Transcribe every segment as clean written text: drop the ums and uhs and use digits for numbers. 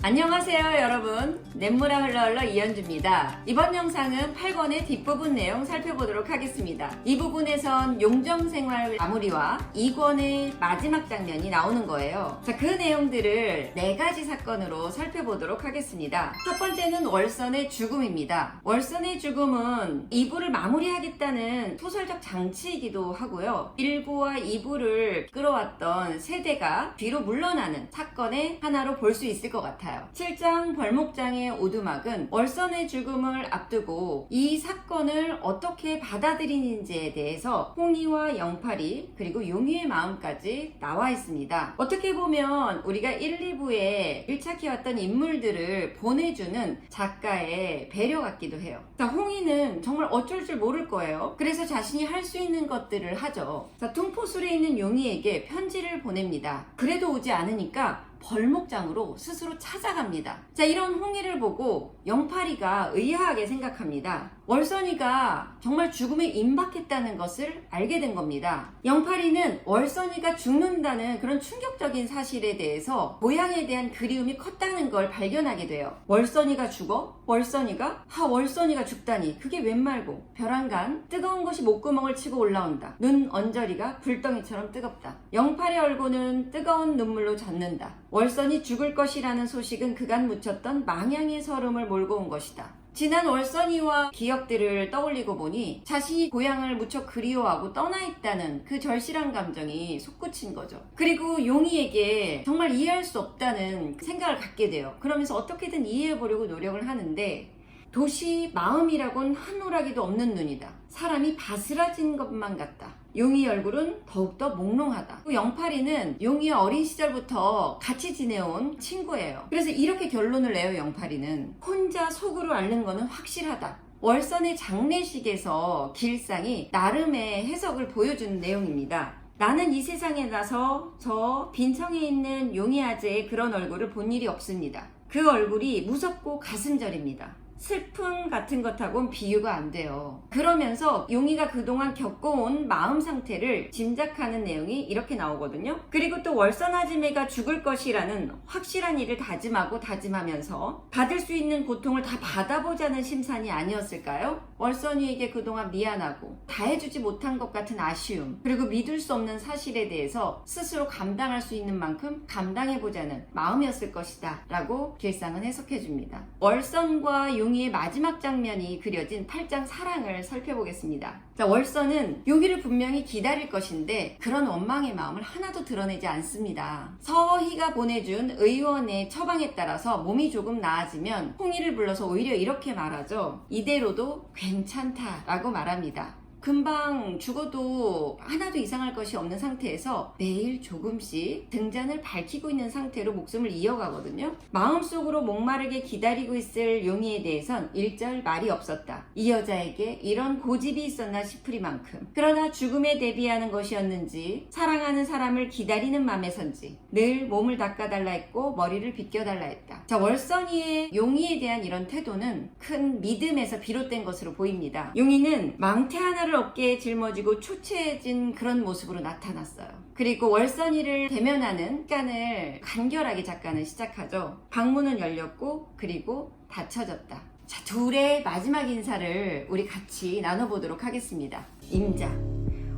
안녕하세요 여러분, 냇물아 흘러흘러 이현주입니다. 이번 영상은 8권의 뒷부분 내용 살펴보도록 하겠습니다. 이 부분에선 용정생활 마무리와 2권의 마지막 장면이 나오는 거예요. 자, 그 내용들을 4가지 사건으로 살펴보도록 하겠습니다. 첫 번째는 월선의 죽음입니다. 월선의 죽음은 2부를 마무리하겠다는 소설적 장치이기도 하고요. 1부와 2부를 끌어왔던 세대가 뒤로 물러나는 사건의 하나로 볼 수 있을 것 같아요. 7장 벌목장의 오두막은 월선의 죽음을 앞두고 이 사건을 어떻게 받아들이는지에 대해서 홍이와 영팔이 그리고 용희의 마음까지 나와 있습니다. 어떻게 보면 우리가 1, 2부에 밀착해왔던 인물들을 보내주는 작가의 배려 같기도 해요. 자, 홍희는 정말 어쩔 줄 모를 거예요. 그래서 자신이 할 수 있는 것들을 하죠. 자, 퉁포술에 있는 용희에게 편지를 보냅니다. 그래도 오지 않으니까 벌목장으로 스스로 찾아갑니다. 자, 이런 홍희를 보고 영팔이가 의아하게 생각합니다. 월선이가 정말 죽음에 임박했다는 것을 알게 된 겁니다. 영팔이는 월선이가 죽는다는 그런 충격적인 사실에 대해서 고향에 대한 그리움이 컸다는 걸 발견하게 돼요. 월선이가 죽어? 월선이가 죽다니, 그게 웬 말고. 벼랑간 뜨거운 것이 목구멍을 치고 올라온다. 눈 언저리가 불덩이처럼 뜨겁다. 영팔의 얼굴은 뜨거운 눈물로 젖는다. 월선이 죽을 것이라는 소식은 그간 묻혔던 망향의 서름을 몰고 온 것이다. 지난 월선이와 기억들을 떠올리고 보니 자신이 고향을 무척 그리워하고 떠나있다는 그 절실한 감정이 솟구친 거죠. 그리고 용희에게 정말 이해할 수 없다는 생각을 갖게 돼요. 그러면서 어떻게든 이해해보려고 노력을 하는데, 도시 마음이라곤 한 오라기도 없는 눈이다. 사람이 바스라진 것만 같다. 용희 얼굴은 더욱더 몽롱하다. 영팔이는 용희와 어린 시절부터 같이 지내온 친구예요. 그래서 이렇게 결론을 내요. 영팔이는 혼자 속으로 앓는 거는 확실하다. 월선의 장례식에서 길상이 나름의 해석을 보여주는 내용입니다. 나는 이 세상에 나서 저 빈청에 있는 용희 아재의 그런 얼굴을 본 일이 없습니다. 그 얼굴이 무섭고 가슴저립니다. 슬픔 같은 것하고는 비유가 안 돼요. 그러면서 용희가 그동안 겪어온 마음 상태를 짐작하는 내용이 이렇게 나오거든요. 그리고 또 월선 아지매가 죽을 것이라는 확실한 일을 다짐하면서 받을 수 있는 고통을 다 받아보자는 심산이 아니었을까요? 월선이에게 그동안 미안하고 다 해주지 못한 것 같은 아쉬움, 그리고 믿을 수 없는 사실에 대해서 스스로 감당할 수 있는 만큼 감당해보자는 마음이었을 것이다 라고 길상은 해석해줍니다. 월선과 용희의 마지막 장면이 그려진 8장 사랑을 살펴보겠습니다. 자, 월선은 용희를 분명히 기다릴 것인데 그런 원망의 마음을 하나도 드러내지 않습니다. 서희가 보내준 의원의 처방에 따라서 몸이 조금 나아지면 홍희를 불러서 오히려 이렇게 말하죠. 이대로도 괜찮다라고 말합니다. 금방 죽어도 하나도 이상할 것이 없는 상태에서 매일 조금씩 등잔을 밝히고 있는 상태로 목숨을 이어가거든요. 마음속으로 목마르게 기다리고 있을 용희에 대해선 일절 말이 없었다. 이 여자에게 이런 고집이 있었나 싶으리만큼. 그러나 죽음에 대비하는 것이었는지 사랑하는 사람을 기다리는 맘에선지 늘 몸을 닦아달라 했고 머리를 빗겨달라 했다. 자, 월선이의 용희에 대한 이런 태도는 큰 믿음에서 비롯된 것으로 보입니다. 용희는 망태 하나를 어깨에 짊어지고 초췌해진 그런 모습으로 나타났어요. 그리고 월선이를 대면하는 시간을 간결하게 작가는 시작하죠. 방문은 열렸고 그리고 닫혀졌다. 자, 둘의 마지막 인사를 우리 같이 나눠보도록 하겠습니다. 임자.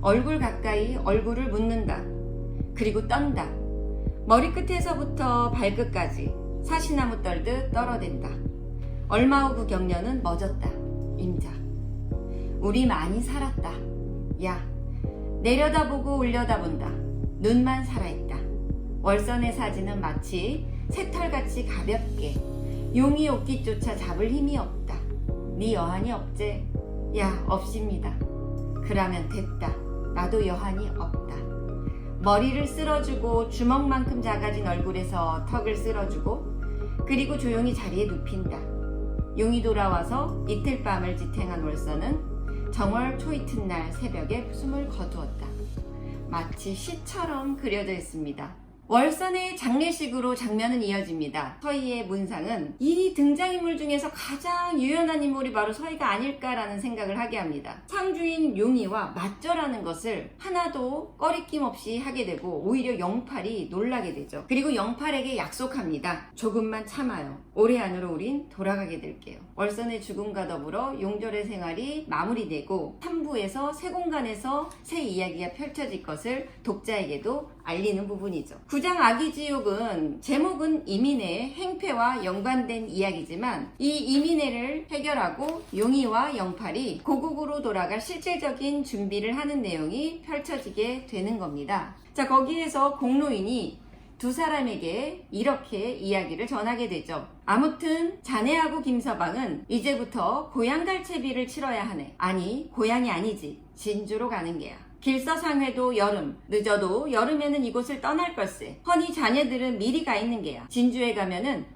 얼굴 가까이 얼굴을 묻는다. 그리고 떤다. 머리끝에서부터 발끝까지 사시나무 떨듯 떨어댄다. 얼마 후 그 격려는 멎었다. 임자. 우리 많이 살았다. 야, 내려다보고 올려다본다. 눈만 살아있다. 월선의 사진은 마치 새털같이 가볍게 용이 옷깃조차 잡을 힘이 없다. 네 여한이 없제? 야, 없습니다. 그러면 됐다. 나도 여한이 없다. 머리를 쓸어주고 주먹만큼 작아진 얼굴에서 턱을 쓸어주고 그리고 조용히 자리에 눕힌다. 용이 돌아와서 이틀 밤을 지탱한 월선은 정월 초이튿날 새벽에 숨을 거두었다. 마치 시처럼 그려져 있습니다. 월선의 장례식으로 장면은 이어집니다. 서희의 문상은 이 등장인물 중에서 가장 유연한 인물이 바로 서희가 아닐까라는 생각을 하게 합니다. 상주인 용의와 맞절하는 것을 하나도 꺼리낌 없이 하게 되고 오히려 영팔이 놀라게 되죠. 그리고 영팔에게 약속합니다. 조금만 참아요. 올해 안으로 우린 돌아가게 될게요. 월선의 죽음과 더불어 용절의 생활이 마무리되고 3부에서 새 공간에서 새 이야기가 펼쳐질 것을 독자에게도 알리는 부분이죠. 9장 아기지옥은 제목은 이민혜의 행패와 연관된 이야기지만 이 이민혜를 해결하고 용의와 영팔이 고국으로 돌아갈 실질적인 준비를 하는 내용이 펼쳐지게 되는 겁니다. 자, 거기에서 공로인이 두 사람에게 이렇게 이야기를 전하게 되죠. 아무튼 자네하고 김서방은 이제부터 고향 갈 채비를 치러야 하네. 아니, 고향이 아니지. 진주로 가는 게야. 길서상회도 여름, 늦어도 여름에는 이곳을 떠날 걸세. 허니 자네들은 미리 가 있는 게야. 진주에 가면은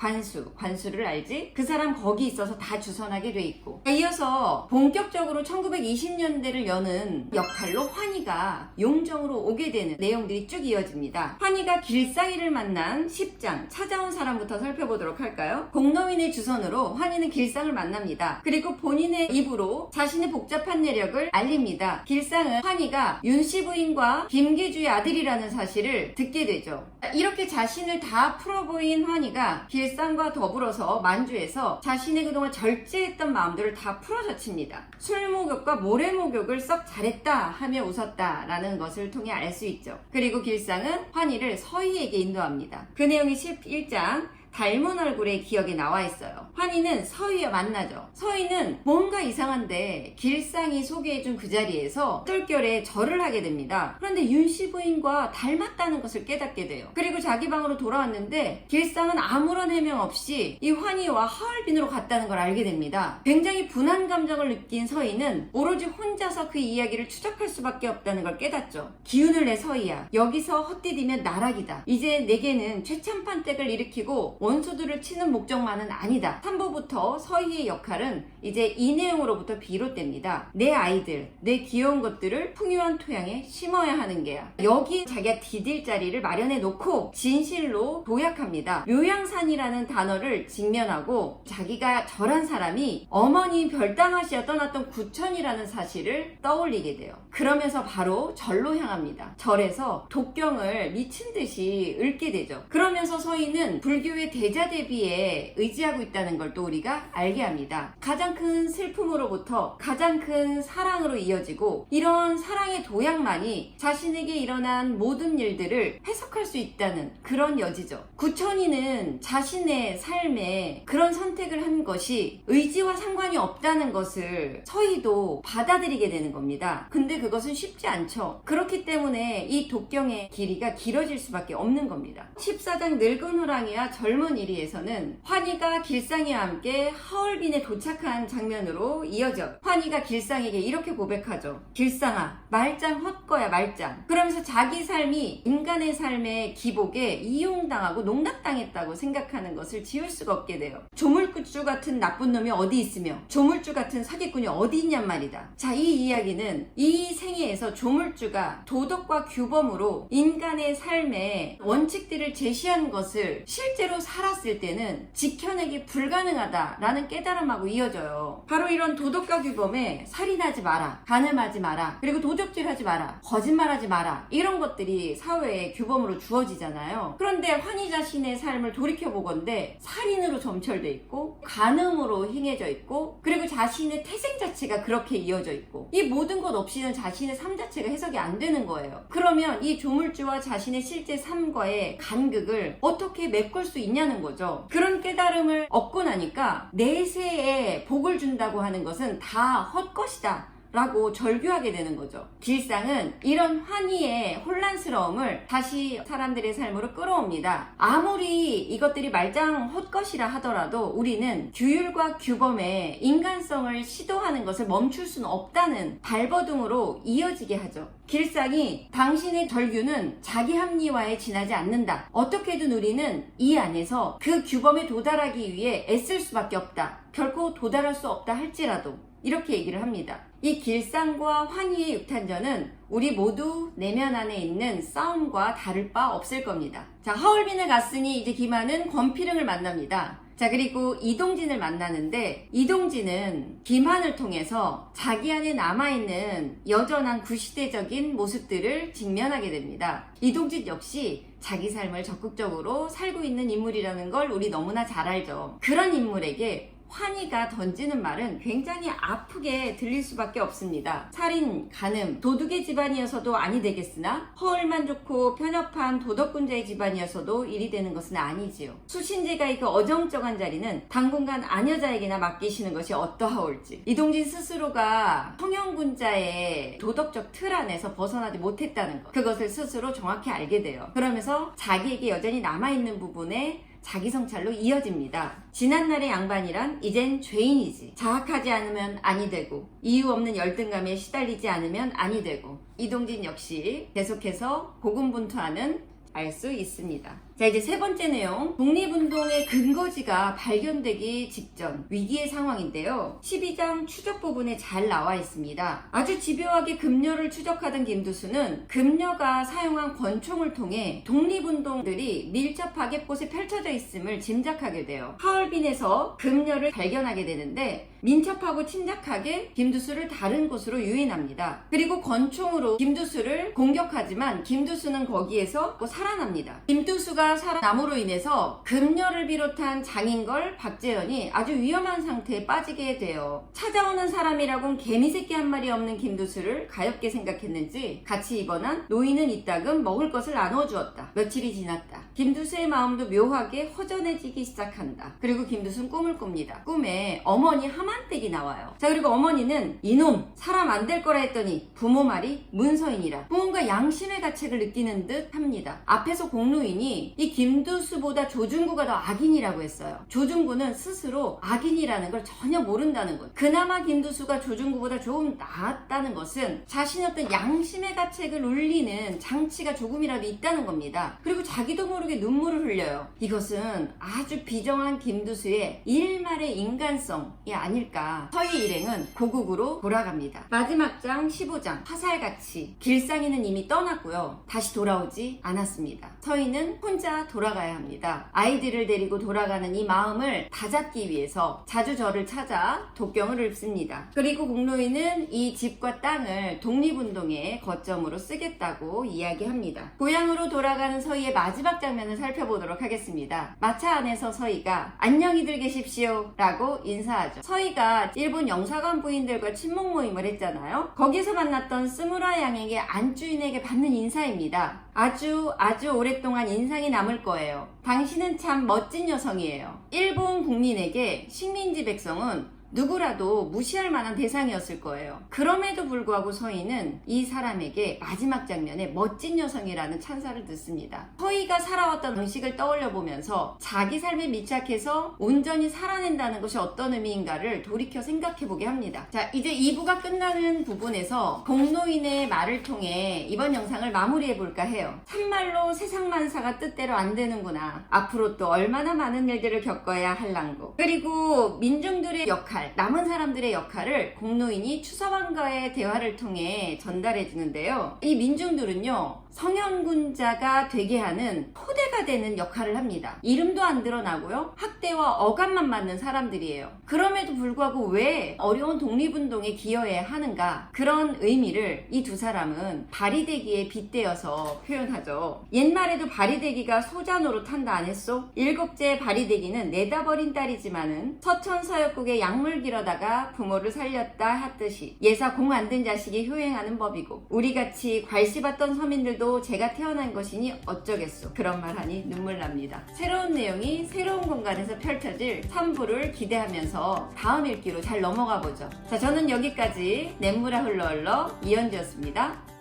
관수를 알지? 그 사람 거기 있어서 다 주선하게 돼 있고. 이어서 본격적으로 1920년대를 여는 역할로 환희가 용정으로 오게 되는 내용들이 쭉 이어집니다. 환희가 길상이를 만난 10장 찾아온 사람부터 살펴보도록 할까요? 공로인의 주선으로 환희는 길상을 만납니다. 그리고 본인의 입으로 자신의 복잡한 내력을 알립니다. 길상은 환희가 윤씨 부인과 김계주의 아들이라는 사실을 듣게 되죠. 이렇게 자신을 다 풀어보인 환희가 길상과 더불어서 만주에서 자신의 그동안 절제했던 마음들을 다 풀어젖힙니다. 술목욕과 모래목욕을 썩 잘했다 하며 웃었다라는 것을 통해 알 수 있죠. 그리고 길상은 환희를 서희에게 인도합니다. 그 내용이 11장 닮은 얼굴의 기억에 나와 있어요. 환희는 서희와 만나죠. 서희는 뭔가 이상한데 길상이 소개해준 그 자리에서 뜰결에 절을 하게 됩니다. 그런데 윤씨 부인과 닮았다는 것을 깨닫게 돼요. 그리고 자기 방으로 돌아왔는데 길상은 아무런 해명 없이 이 환희와 하얼빈으로 갔다는 걸 알게 됩니다. 굉장히 분한 감정을 느낀 서희는 오로지 혼자서 그 이야기를 추적할 수밖에 없다는 걸 깨닫죠. 기운을 내 서희야. 여기서 헛디디면 나락이다. 이제 내게는 최참판댁을 일으키고 원수들을 치는 목적만은 아니다. 3부부터 서희의 역할은 이제 이 내용으로부터 비롯됩니다. 내 아이들, 내 귀여운 것들을 풍요한 토양에 심어야 하는 게야. 여기 자기가 디딜 자리를 마련해 놓고 진실로 도약합니다. 묘양산이라는 단어를 직면하고 자기가 절한 사람이 어머니 별당하시어 떠났던 구천이라는 사실을 떠올리게 돼요. 그러면서 바로 절로 향합니다. 절에서 독경을 미친 듯이 읊게 되죠. 그러면서 서희는 불교의 대자 대비에 의지하고 있다는 걸 또 우리가 알게 합니다. 가장 큰 슬픔으로부터 가장 큰 사랑으로 이어지고 이런 사랑의 도약만이 자신에게 일어난 모든 일들을 해석할 수 있다는 그런 여지죠. 구천이는 자신의 삶에 그런 선택을 한 것이 의지와 상관이 없다는 것을 서희도 받아들이게 되는 겁니다. 근데 그것은 쉽지 않죠. 그렇기 때문에 이 독경의 길이가 길어질 수밖에 없는 겁니다. 14장 늙은 호랑이와 젊은 이리에서는 환희가 길상이와 함께 하얼빈에 도착한 장면으로 이어져 환희가 길상에게 이렇게 고백하죠. 길상아, 말짱 헛거야 말짱. 그러면서 자기 삶이 인간의 삶의 기복에 이용당하고 농락당했다고 생각하는 것을 지울 수가 없게 돼요. 조물주 같은 나쁜 놈이 어디 있으며 조물주 같은 사기꾼이 어디 있냔 말이다. 자, 이 이야기는 이 생애에서 조물주가 도덕과 규범으로 인간의 삶의 원칙들을 제시한 것을 실제로 살았을 때는 지켜내기 불가능하다라는 깨달음하고 이어져요. 바로 이런 도덕과 규범에 살인하지 마라, 간음하지 마라, 그리고 도적질하지 마라, 거짓말하지 마라, 이런 것들이 사회의 규범으로 주어지잖아요. 그런데 환희 자신의 삶을 돌이켜보건대 살인으로 점철돼 있고 간음으로 행해져 있고 그리고 자신의 태생 자체가 그렇게 이어져 있고 이 모든 것 없이는 자신의 삶 자체가 해석이 안 되는 거예요. 그러면 이 조물주와 자신의 실제 삶과의 간극을 어떻게 메꿀 수 있냐는 거죠. 그런 깨달음을 얻고 나니까 내세에 복을 준다고 하는 것은 다 헛것이다 라고 절규하게 되는 거죠. 길상은 이런 환희의 혼란스러움을 다시 사람들의 삶으로 끌어옵니다. 아무리 이것들이 말짱 헛것이라 하더라도 우리는 규율과 규범에 인간성을 시도하는 것을 멈출 수는 없다는 발버둥으로 이어지게 하죠. 길상이 당신의 절규는 자기 합리화에 지나지 않는다. 어떻게든 우리는 이 안에서 그 규범에 도달하기 위해 애쓸 수밖에 없다. 결코 도달할 수 없다 할지라도 이렇게 얘기를 합니다. 이 길상과 환희의 육탄전은 우리 모두 내면 안에 있는 싸움과 다를 바 없을 겁니다. 자, 하얼빈에 갔으니 이제 김한은 권필흥을 만납니다. 자, 그리고 이동진을 만나는데 이동진은 김한을 통해서 자기 안에 남아있는 여전한 구시대적인 모습들을 직면하게 됩니다. 이동진 역시 자기 삶을 적극적으로 살고 있는 인물이라는 걸 우리 너무나 잘 알죠. 그런 인물에게 환희가 던지는 말은 굉장히 아프게 들릴 수밖에 없습니다. 살인, 간음, 도둑의 집안이어서도 아니 되겠으나 허울만 좋고 편협한 도덕군자의 집안이어서도 일이 되는 것은 아니지요. 수신제가 그 어정쩡한 자리는 당분간 아녀자에게나 맡기시는 것이 어떠하올지. 이동진 스스로가 성형군자의 도덕적 틀 안에서 벗어나지 못했다는 것, 그것을 스스로 정확히 알게 돼요. 그러면서 자기에게 여전히 남아있는 부분에 자기 성찰로 이어집니다. 지난날의 양반이란 이젠 죄인이지. 자학하지 않으면 아니 되고 이유 없는 열등감에 시달리지 않으면 아니 되고. 이동진 역시 계속해서 고군분투하는 알 수 있습니다. 자, 이제 세 번째 내용, 독립운동의 근거지가 발견되기 직전 위기의 상황인데요. 12장 추적 부분에 잘 나와 있습니다. 아주 집요하게 금녀를 추적하던 김두수는 금녀가 사용한 권총을 통해 독립운동들이 밀접하게 곳에 펼쳐져 있음을 짐작하게 돼요. 하얼빈에서 금녀를 발견하게 되는데 민첩하고 침착하게 김두수를 다른 곳으로 유인합니다. 그리고 권총으로 김두수를 공격하지만 김두수는 거기에서 살아납니다. 김두수가 살아남으로 인해서 금녀를 비롯한 장인걸, 박재현이 아주 위험한 상태에 빠지게 돼요. 찾아오는 사람이라곤 개미새끼 한 마리 없는 김두수를 가엾게 생각했는지 같이 입원한 노인은 이따금 먹을 것을 나눠 주었다. 며칠이 지났다. 김두수의 마음도 묘하게 허전해지기 시작한다. 그리고 김두수는 꿈을 꿉니다. 꿈에 어머니 하만댁이 나와요. 자, 그리고 어머니는 이놈 사람 안 될 거라 했더니 부모 말이 문서인이라 무언가 양심의 가책을 느끼는 듯 합니다. 앞에서 공노인이 이 김두수보다 조중구가 더 악인이라고 했어요. 조중구는 스스로 악인이라는 걸 전혀 모른다는 것. 그나마 김두수가 조중구보다 조금 나았다는 것은 자신의 어떤 양심의 가책을 울리는 장치가 조금이라도 있다는 겁니다. 그리고 자기도 모르게 눈물을 흘려요. 이것은 아주 비정한 김두수의 일말의 인간성이 아닐까. 서희 일행은 고국으로 돌아갑니다. 마지막 장 15장 화살같이 길상이는 이미 떠났고요. 다시 돌아오지 않았습니다. 서희는 혼자 돌아가야 합니다. 아이들을 데리고 돌아가는 이 마음을 다잡기 위해서 자주 저를 찾아 독경을 읊습니다. 그리고 공로인은 이 집과 땅을 독립운동의 거점으로 쓰겠다고 이야기합니다. 고향으로 돌아가는 서희의 마지막 장면을 살펴보도록 하겠습니다. 마차 안에서 서희가 안녕히들 계십시오 라고 인사하죠. 서희가 일본 영사관 부인들과 친목 모임을 했잖아요. 거기서 만났던 스무라 양에게 안주인에게 받는 인사입니다. 아주 오랫동안 인상이 남을 거예요. 당신은 참 멋진 여성이에요. 일본 국민에게 식민지 백성은 누구라도 무시할 만한 대상이었을 거예요. 그럼에도 불구하고 서희는 이 사람에게 마지막 장면에 멋진 여성이라는 찬사를 듣습니다. 서희가 살아왔던 방식을 떠올려 보면서 자기 삶에 밀착해서 온전히 살아낸다는 것이 어떤 의미인가를 돌이켜 생각해 보게 합니다. 자, 이제 2부가 끝나는 부분에서 공노인의 말을 통해 이번 영상을 마무리해 볼까 해요. 참말로 세상만사가 뜻대로 안 되는구나. 앞으로 또 얼마나 많은 일들을 겪어야 할랑고. 그리고 민중들의 역할, 남은 사람들의 역할을 공노인이 추서왕과의 대화를 통해 전달해 주는데요. 이 민중들은요, 성현군자가 되게 하는 토대가 되는 역할을 합니다. 이름도 안 드러나고요, 학대와 억압만 받는 사람들이에요. 그럼에도 불구하고 왜 어려운 독립운동에 기여해야 하는가, 그런 의미를 이 두 사람은 바리대기에 빗대어서 표현하죠. 옛말에도 바리대기가 소자노로 탄다 안 했소? 일곱째 바리대기는 내다버린 딸이지만은 서천서역국의 약물 길어다가 부모를 살렸다 했듯이 예사 공 안 된 자식이 효행하는 법이고, 우리같이 괄씹었던 서민들도 제가 태어난 것이니 어쩌겠소. 그런 말 하니 눈물 납니다. 새로운 내용이 새로운 공간에서 펼쳐질 3부를 기대하면서 다음 읽기로 잘 넘어가 보죠. 자, 저는 여기까지 냇물아 흘러 흘러 이현주였습니다.